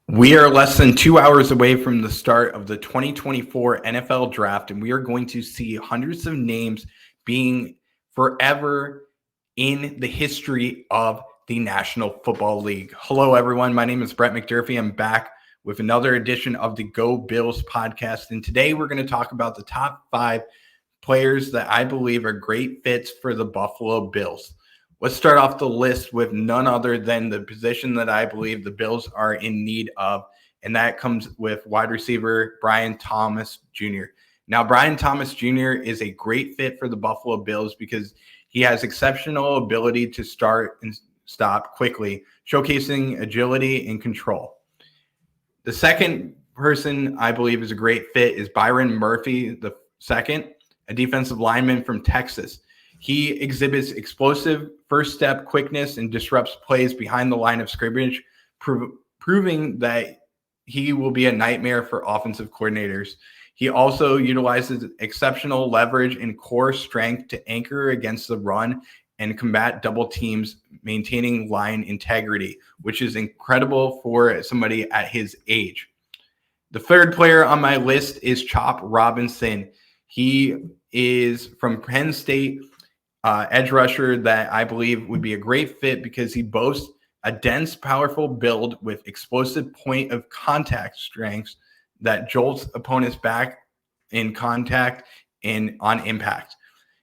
We are less than 2 hours away from the start of the 2024 NFL draft, and we are going to see hundreds of names being forever in the history of the National Football League. Hello, everyone. My name is Brett McDurphy. I'm back with another edition of the Go Bills podcast, and today we're going to talk about the top 5 players that I believe are great fits for the Buffalo Bills. Let's start off the list with none other than the position that I believe the Bills are in need of, and that comes with wide receiver Brian Thomas Jr. Now, Brian Thomas Jr. is a great fit for the Buffalo Bills because he has exceptional ability to start and stop quickly, showcasing agility and control. The second person I believe is a great fit is Byron Murphy, the second, a defensive lineman from Texas. He exhibits explosive first step quickness and disrupts plays behind the line of scrimmage, proving that he will be a nightmare for offensive coordinators. He also utilizes exceptional leverage and core strength to anchor against the run and combat double teams, maintaining line integrity, which is incredible for somebody at his age. The third player on my list is Chop Robinson. He is from Penn State. Edge rusher that I believe would be a great fit because he boasts a dense, powerful build with explosive point of contact strengths that jolts opponents back in contact and on impact.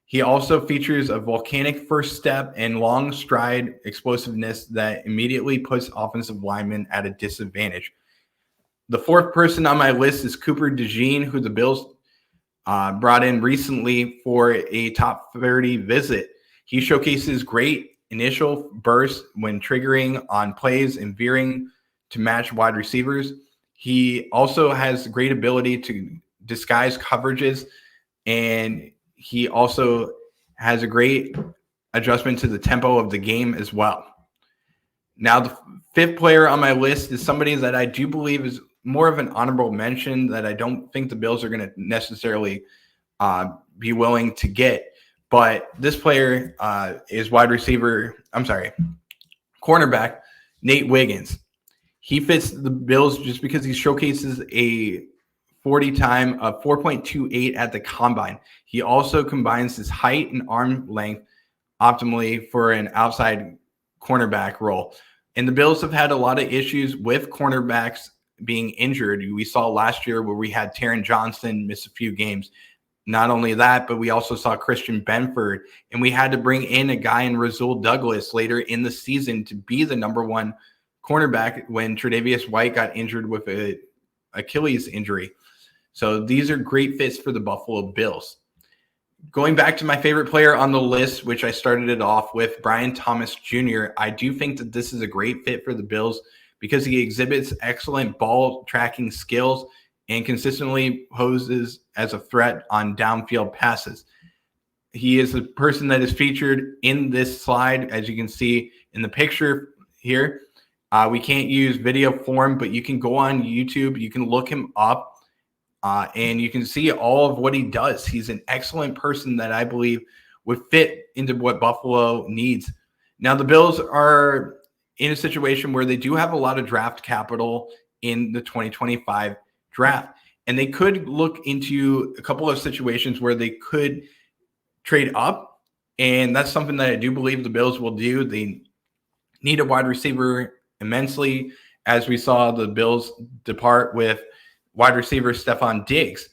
He also features a volcanic first step and long stride explosiveness that immediately puts offensive linemen at a disadvantage. The fourth person on my list is Cooper DeJean, who the Bills brought in recently for a top 30 visit. He showcases great initial bursts when triggering on plays and veering to match wide receivers. He also has great ability to disguise coverages, and he also has a great adjustment to the tempo of the game as well. Now, the fifth player on my list is somebody that I do believe is more of an honorable mention that I don't think the Bills are going to necessarily be willing to get. But this player is cornerback Nate Wiggins. He fits the Bills just because he showcases a 40 time of 4.28 at the combine. He also combines his height and arm length optimally for an outside cornerback role. And the Bills have had a lot of issues with cornerbacks being injured. We saw last year where we had Taron Johnson miss a few games. Not only that, but we also saw Christian Benford, and we had to bring in a guy in Rasul Douglas later in the season to be the number one cornerback when Tre White got injured with an Achilles injury. So these are great fits for the Buffalo Bills. Going back to my favorite player on the list, which I started it off with, Brian Thomas Jr., I do think that this is a great fit for the Bills because he exhibits excellent ball tracking skills and consistently poses as a threat on downfield passes. He is the person that is featured in this slide, as you can see in the picture here. We can't use video form, but you can go on YouTube. You can look him up, and you can see all of what he does. He's an excellent person that I believe would fit into what Buffalo needs. Now, the Bills are in a situation where they do have a lot of draft capital in the 2025 draft, and they could look into a couple of situations where they could trade up, and that's something that I do believe the Bills will do. They need a wide receiver immensely, as we saw the Bills depart with wide receiver Stefon Diggs.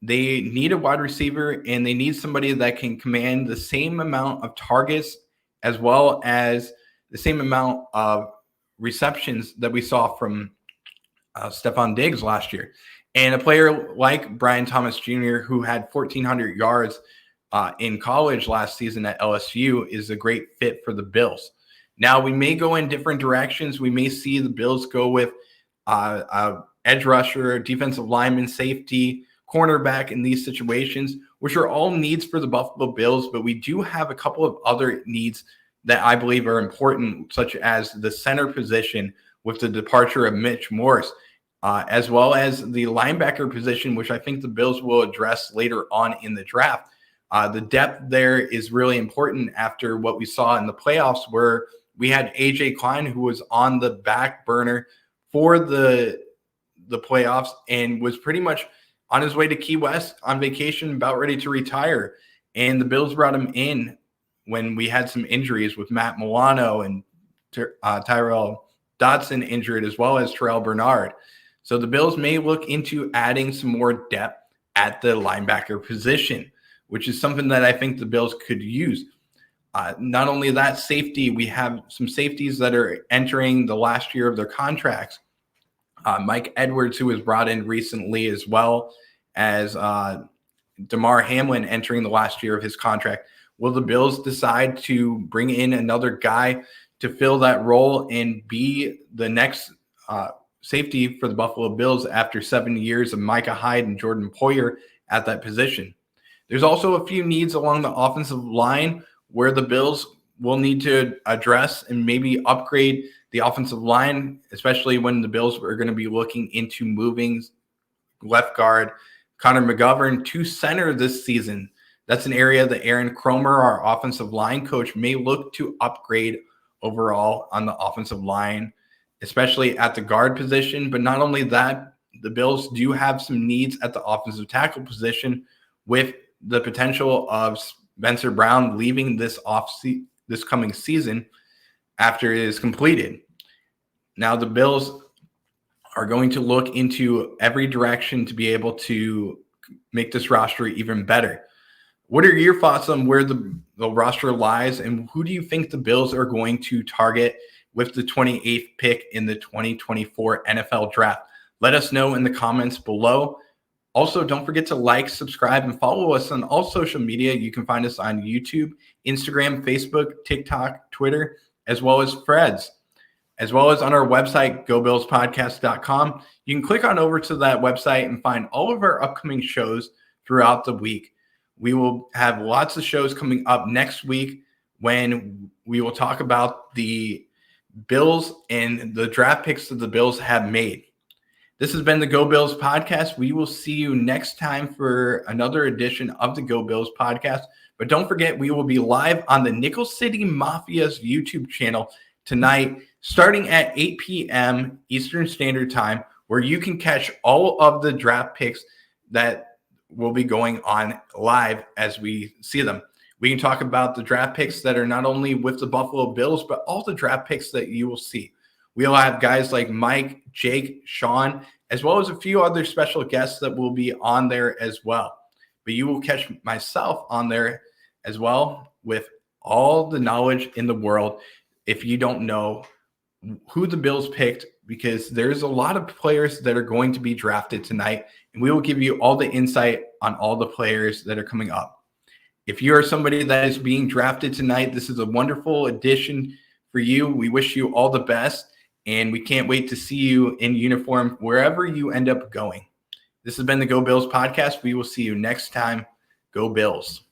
They need a wide receiver, and they need somebody that can command the same amount of targets as well as the same amount of receptions that we saw from Stefon Diggs last year. And a player like Brian Thomas Jr., who had 1,400 yards in college last season at LSU, is a great fit for the Bills. Now, we may go in different directions. We may see the Bills go with edge rusher, defensive lineman, safety, cornerback in these situations, which are all needs for the Buffalo Bills. But we do have a couple of other needs that I believe are important, such as the center position with the departure of Mitch Morse, as well as the linebacker position, which I think the Bills will address later on in the draft. The depth there is really important after what we saw in the playoffs, where we had A.J. Klein, who was on the back burner for the playoffs and was pretty much on his way to Key West on vacation, about ready to retire. And the Bills brought him in when we had some injuries with Matt Milano and Tyrell Dodson injured, as well as Terrell Bernard. So the Bills may look into adding some more depth at the linebacker position, which is something that I think the Bills could use. Not only that, safety, we have some safeties that are entering the last year of their contracts. Mike Edwards, who was brought in recently, as well as Damar Hamlin entering the last year of his contract. Will the Bills decide to bring in another guy to fill that role and be the next safety for the Buffalo Bills after 7 years of Micah Hyde and Jordan Poyer at that position? There's also a few needs along the offensive line where the Bills will need to address and maybe upgrade the offensive line, especially when the Bills are going to be looking into moving left guard Connor McGovern to center this season. That's an area that Aaron Cromer, our offensive line coach, may look to upgrade overall on the offensive line, especially at the guard position. But not only that, the Bills do have some needs at the offensive tackle position with the potential of Spencer Brown leaving this coming season after it is completed. Now the Bills are going to look into every direction to be able to make this roster even better. What are your thoughts on where the roster lies, and who do you think the Bills are going to target with the 28th pick in the 2024 NFL Draft? Let us know in the comments below. Also, don't forget to like, subscribe, and follow us on all social media. You can find us on YouTube, Instagram, Facebook, TikTok, Twitter, as well as Threads, as well as on our website, gobillspodcast.com. You can click on over to that website and find all of our upcoming shows throughout the week. We will have lots of shows coming up next week when we will talk about the Bills and the draft picks that the Bills have made. This has been the Go Bills podcast. We will see you next time for another edition of the Go Bills podcast. But don't forget, we will be live on the Nickel City Mafia's YouTube channel tonight, starting at 8 p.m. Eastern Standard Time, where you can catch all of the draft picks that will be going on live as we see them. We can talk about the draft picks that are not only with the Buffalo Bills, but all the draft picks that you will see. We'll have guys like Mike, Jake, Sean, as well as a few other special guests that will be on there as well. But you will catch myself on there as well with all the knowledge in the world if you don't know who the Bills picked, because there's a lot of players that are going to be drafted tonight, and we will give you all the insight on all the players that are coming up. If you are somebody that is being drafted tonight, this is a wonderful addition for you. We wish you all the best, and we can't wait to see you in uniform wherever you end up going. This has been the Go Bills podcast. We will see you next time. Go Bills.